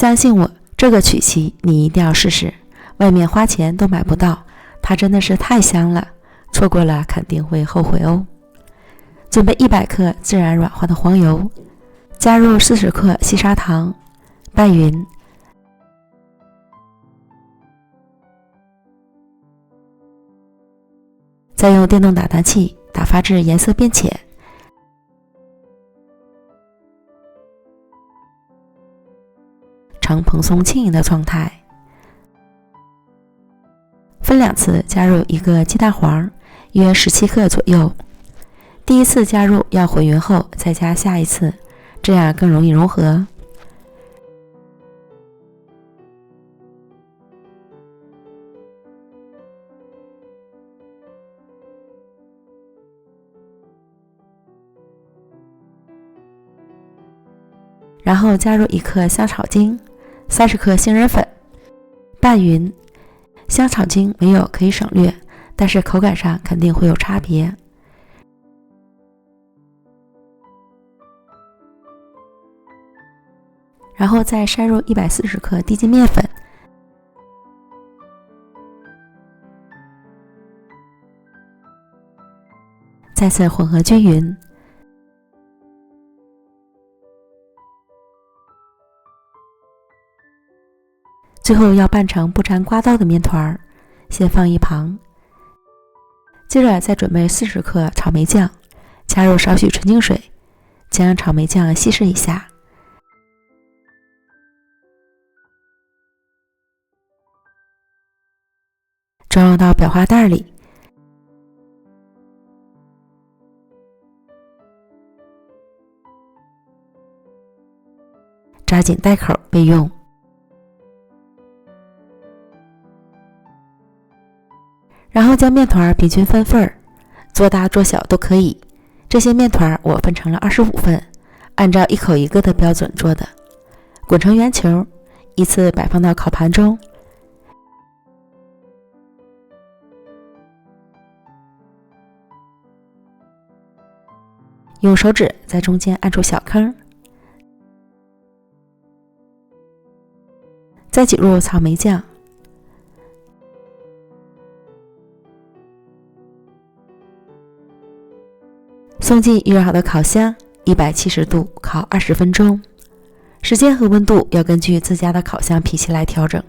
相信我，这个曲奇你一定要试试，外面花钱都买不到，它真的是太香了，错过了肯定会后悔哦。准备100克自然软化的黄油，加入40克细砂糖，拌匀。再用电动打蛋器打发至颜色变浅，呈蓬松轻盈的状态。分2次加入1个鸡蛋黄，约17克左右。第一次加入要混匀后再加下一次，这样更容易融合。然后加入1克香草精，30克杏仁粉，拌匀。香草精没有可以省略，但是口感上肯定会有差别。然后再筛入140克低筋面粉，再次混合均匀。最后要拌成不粘刮刀的面团，先放一旁。接着再准备40克草莓酱，加入少许纯净水，将草莓酱稀释一下。装入到裱花袋里，扎紧袋口备用。然后将面团平均分份，做大做小都可以。这些面团我分成了25份，按照1口1个的标准做的，滚成圆球，依次摆放到烤盘中。用手指在中间按出小坑，再挤入草莓酱，送进预热好的烤箱，170度烤20分钟。时间和温度要根据自家的烤箱脾气来调整。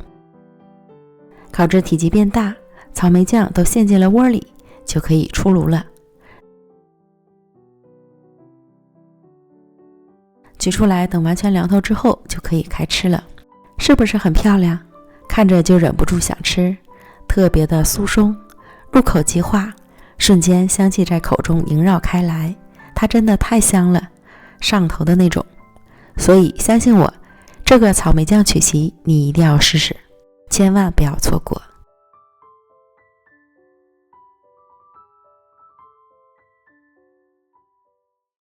烤至体积变大，草莓酱都陷进了窝里，就可以出炉了。取出来，等完全凉透之后就可以开吃了。是不是很漂亮？看着就忍不住想吃，特别的酥松，入口即化，瞬间香气在口中萦绕开来，它真的太香了，上头的那种。所以相信我，这个草莓酱曲奇你一定要试试，千万不要错过。